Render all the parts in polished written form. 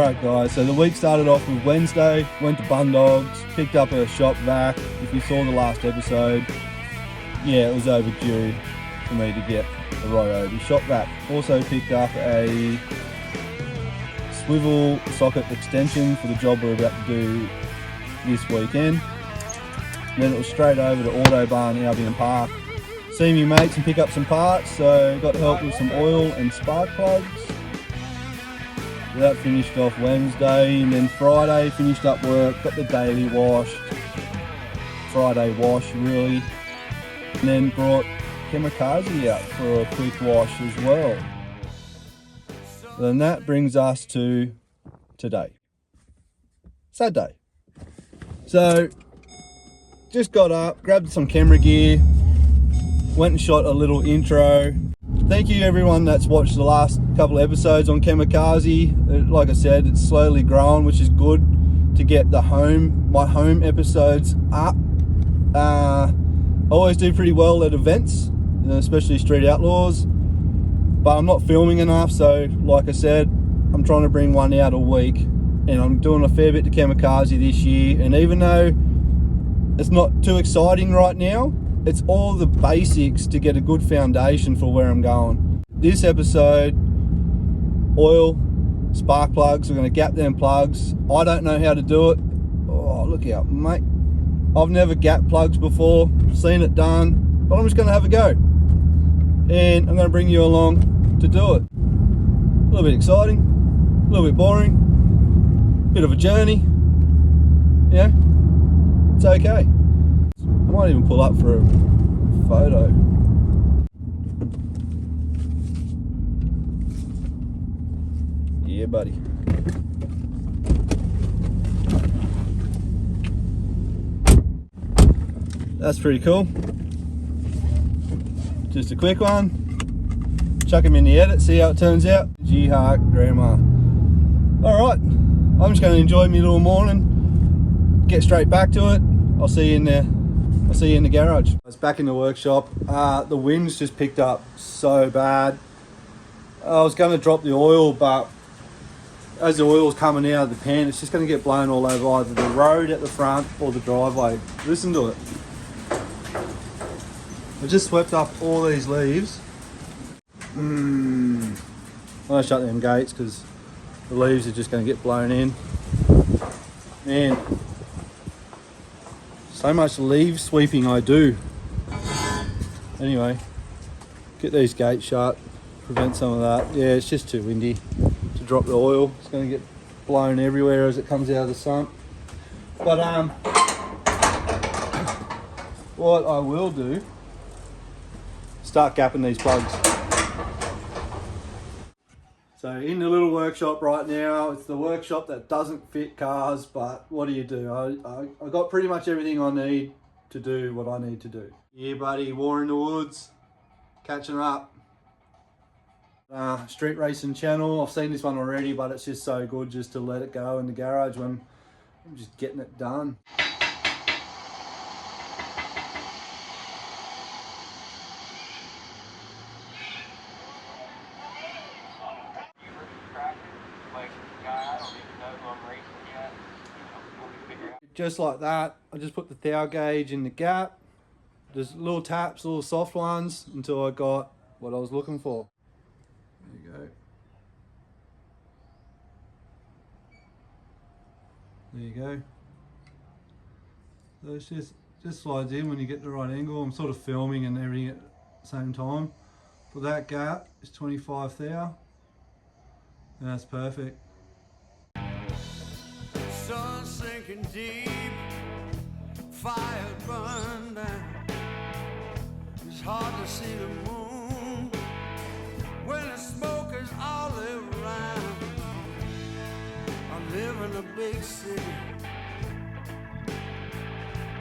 Alright guys, so the week started off with Wednesday, went to Bundogs, picked up a shop vac. If you saw the last episode, yeah, it was overdue for me to get a Ryobi shop vac. Also picked up a swivel socket extension for the job we're about to do this weekend. And then it was straight over to Autobarn in Albion Park. See me mates and pick up some parts, so got help with some oil and spark plugs. That finished off Wednesday, and then Friday finished up work, got the daily wash, Friday wash really, and then brought kamikaze out for a quick wash as well. Then that brings us to today, Saturday. So just got up, grabbed some camera gear, went and shot a little intro. Thank you everyone that's watched the last couple of episodes on kamikaze. Like I said, it's slowly growing, which is good to get my home episodes up. I always do pretty well at events, especially Street Outlaws, but I'm not filming enough, so like I said, I'm trying to bring one out a week, and I'm doing a fair bit to kamikaze this year. And even though it's not too exciting right now, it's all the basics to get a good foundation for where I'm going. This episode, oil, spark plugs, we're going to gap them plugs. I don't know how to do it. Oh, look out, mate. I've never gapped plugs before, seen it done, but I'm just going to have a go. And I'm going to bring you along to do it. A little bit exciting, a little bit boring, bit of a journey. Yeah, it's okay. I might even pull up for a photo. Yeah, buddy. That's pretty cool. Just a quick one. Chuck him in the edit, see how it turns out. G-Hark Grandma. Alright, I'm just going to enjoy my little morning. Get straight back to it. I'll see you in there. I'll see you in the garage. I was back in the workshop. The wind's just picked up so bad. I was going to drop the oil, but as the oil's coming out of the pan, it's just going to get blown all over either the road at the front or the driveway. Listen to it. I just swept up all these leaves. I'm going to shut them gates because the leaves are just going to get blown in. Man. So much leaf sweeping I do. Anyway, get these gates shut, prevent some of that. Yeah, it's just too windy to drop the oil. It's going to get blown everywhere as it comes out of the sun. But what I will do, start gapping these plugs. So in the little workshop right now, it's the workshop that doesn't fit cars, but what do you do? I got pretty much everything I need to do what I need to do. Yeah buddy, War in the Woods, catching up. Street racing channel, I've seen this one already, but it's just so good just to let it go in the garage when I'm just getting it done. Just like that, I just put the thou gauge in the gap, just little taps, little soft ones, until I got what I was looking for. There you go. There you go. So it's just slides in when you get the right angle. I'm sort of filming and everything at the same time. For that gap, it's 25 thou, and that's perfect. Sun sinking deep, fire burned down. It's hard to see the moon when the smoke is all around. I live in a big city,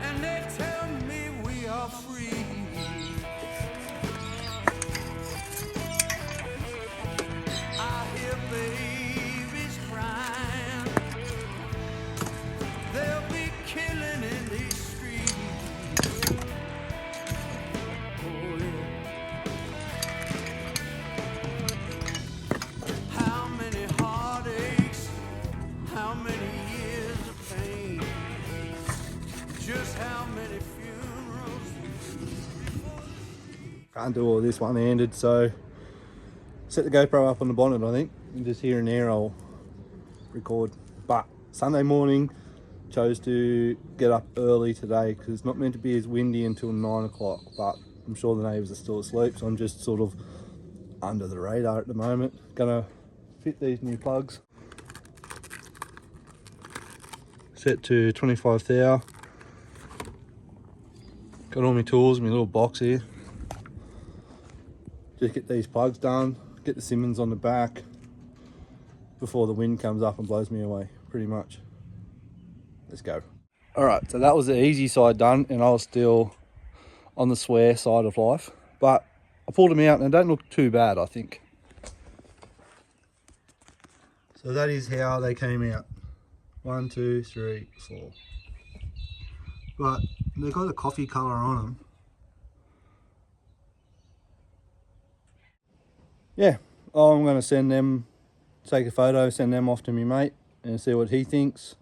and they tell me we are free. I hear babies crying. They'll be killing in these streets. Oh yeah. How many heartaches Can't do all this one-handed, so set the GoPro up on the bonnet, I think, and just here and there I'll record. But Sunday morning, chose to get up early today because it's not meant to be as windy until 9 o'clock, but I'm sure the neighbours are still asleep, so I'm just sort of under the radar at the moment. Gonna fit these new plugs. Set to 25 thou. Got all my tools in my little box here. Just get these plugs done, get the Simmons on the back before the wind comes up and blows me away, pretty much. Let's go. All right, so that was the easy side done, and I was still on the swear side of life, but I pulled them out and they don't look too bad, I think. So that is how they came out. 1, 2, 3, 4. But they've got a coffee colour on them. Yeah, I'm going to send them, take a photo, send them off to me mate and see what he thinks.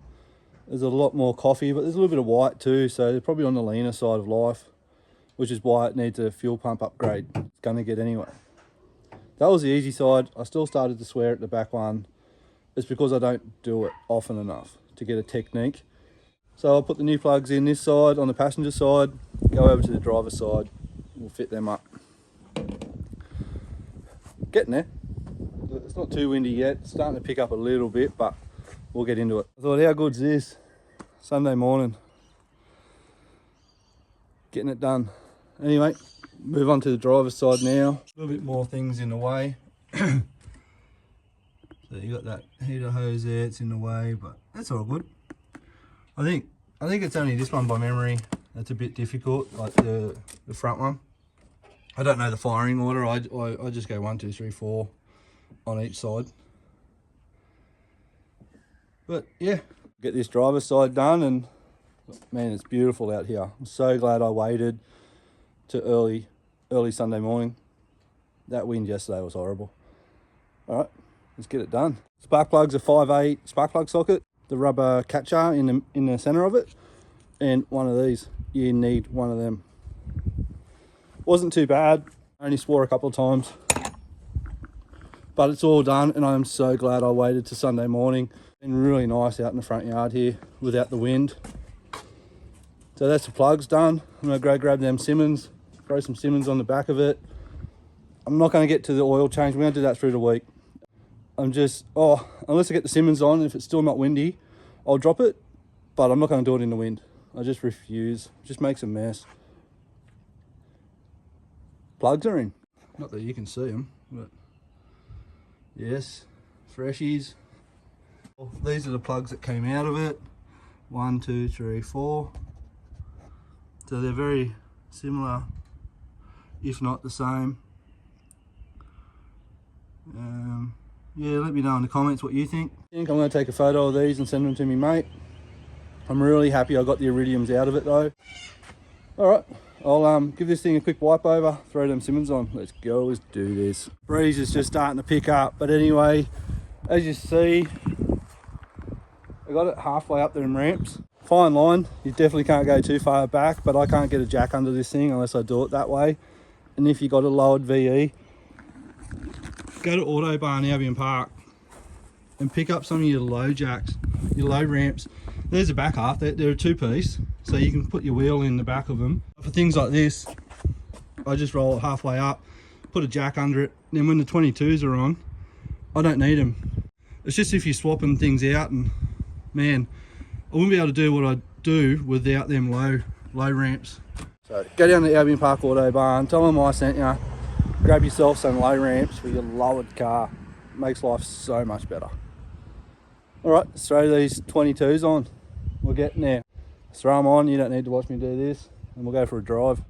There's a lot more coffee, but there's a little bit of white too, so they're probably on the leaner side of life, which is why it needs a fuel pump upgrade. It's going to get anyway. That was the easy side. I still started to swear at the back one. It's because I don't do it often enough to get a technique. So I'll put the new plugs in this side, on the passenger side, go over to the driver's side, we'll fit them up. Getting there. It's not too windy yet, it's starting to pick up a little bit, but we'll get into it. I thought, how good's this? Sunday morning. Getting it done. Anyway, move on to the driver's side now. A little bit more things in the way. So you got that heater hose there, it's in the way, but that's all good. I think it's only this one by memory that's a bit difficult, like the front one. I don't know the firing order. I just go 1, 2, 3, 4 on each side. But yeah, get this driver's side done, and man, it's beautiful out here. I'm so glad I waited to early Sunday morning. That wind yesterday was horrible. All right, let's get it done. Spark plugs, a 5A spark plug socket, the rubber catcher in the center of it, and one of these. You need one of them. Wasn't too bad. I only swore a couple of times, but it's all done, and I'm so glad I waited to Sunday morning. And really nice out in the front yard here without the wind. So that's the plugs done. I'm gonna go grab them Simmons, throw some Simmons on the back of it. I'm not gonna get to the oil change. We're gonna do that through the week. I'm just, unless I get the Simmons on, if it's still not windy, I'll drop it, but I'm not gonna do it in the wind. I just refuse. It just makes a mess. Plugs are in. Not that you can see them, but yes, freshies. These are the plugs that came out of it. 1, 2, 3, 4. So they're very similar, if not the same. Yeah, let me know in the comments what you think. I think I'm going to take a photo of these and send them to me mate. I'm really happy I got the iridiums out of it though. Alright, I'll give this thing a quick wipe over, throw them Simmons on. Let's go, let's do this. Breeze is just starting to pick up, but anyway, as you see, I got it halfway up them ramps. Fine line, you definitely can't go too far back, but I can't get a jack under this thing unless I do it that way. And if you got a lowered VE, go to Autobarn Albion Park and pick up some of your low jacks, your low ramps. There's a back half, they're a 2-piece, so you can put your wheel in the back of them. For things like this, I just roll it halfway up, put a jack under it, and then when the 22s are on, I don't need them. It's just if you're swapping things out, and man, I wouldn't be able to do what I do without them low ramps. So go down to Albion Park Autobarn, tell them I sent you, grab yourself some low ramps for your lowered car. It makes life so much better. All right, let's throw these 22s on. We're getting there. Let's throw them on, you don't need to watch me do this, and we'll go for a drive.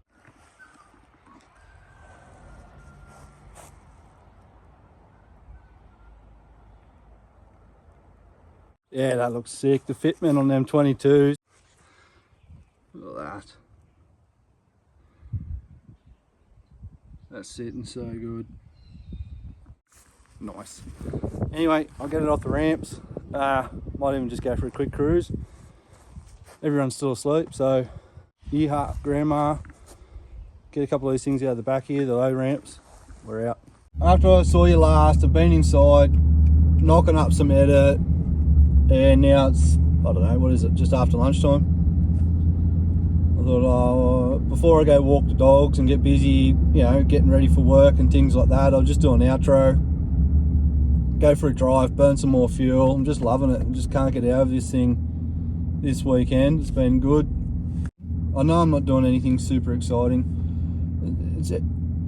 Yeah, that looks sick. The fitment on them 22s. Look at that. That's sitting so good. Nice. Anyway, I'll get it off the ramps. Might even just go for a quick cruise. Everyone's still asleep, so yeehaw, grandma, get a couple of these things out of the back here, the low ramps. We're out. After I saw you last, I've been inside, knocking up some edit, and now it's, I don't know, what is it, just after lunchtime. I thought, oh, before I go walk the dogs and get busy, you know, getting ready for work and things like that, I'll just do an outro, go for a drive, burn some more fuel. I'm just loving it. I just can't get out of this thing this weekend. It's been good. I know I'm not doing anything super exciting.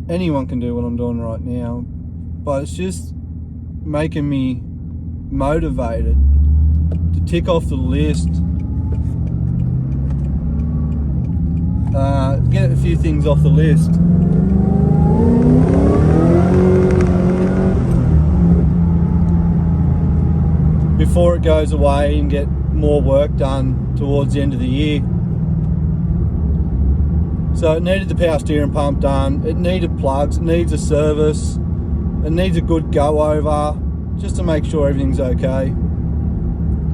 Anyone can do what I'm doing right now, but it's just making me motivated to tick off the list, get a few things off the list. Before it goes away and get more work done towards the end of the year. So it needed the power steering pump done, it needed plugs, it needs a service, it needs a good go over, just to make sure everything's okay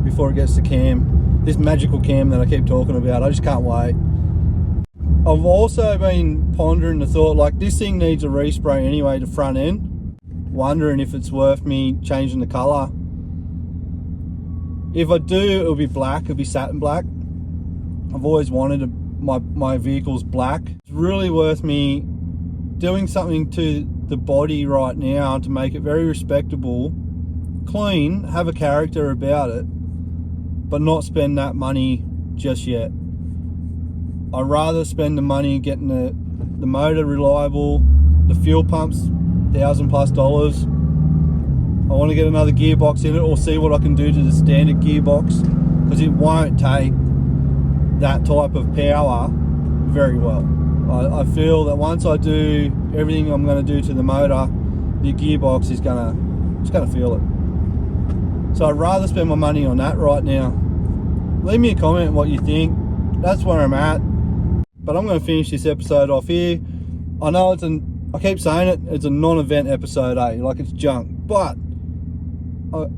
before it gets to cam. This magical cam that I keep talking about, I just can't wait. I've also been pondering the thought, like, this thing needs a respray anyway to front end, wondering if it's worth me changing the colour. If I do, it'll be black, it'll be satin black. I've always wanted my vehicle's black. It's really worth me doing something to the body right now to make it very respectable, clean, have a character about it, but not spend that money just yet. I'd rather spend the money getting the motor reliable, the fuel pumps, $1,000+. I want to get another gearbox in it, or see what I can do to the standard gearbox, because it won't take that type of power very well. I feel that once I do everything I'm going to do to the motor, the gearbox is it's gonna feel it. So I'd rather spend my money on that right now. Leave me a comment what you think. That's where I'm at. But I'm going to finish this episode off here. I know I keep saying it, it's a non-event episode, like it's junk, but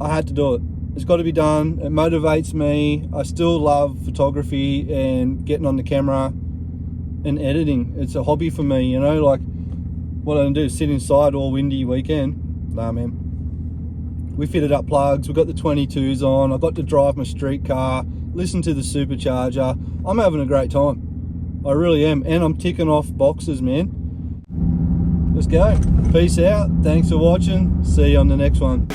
I had to do it. It's got to be done. It motivates me. I still love photography and getting on the camera and editing. It's a hobby for me, you know, like, what I can do is sit inside all windy weekend. Nah, man. We fitted up plugs. We've got the 22s on. I got to drive my street car, listen to the supercharger. I'm having a great time. I really am. And I'm ticking off boxes, man. Let's go. Peace out. Thanks for watching. See you on the next one.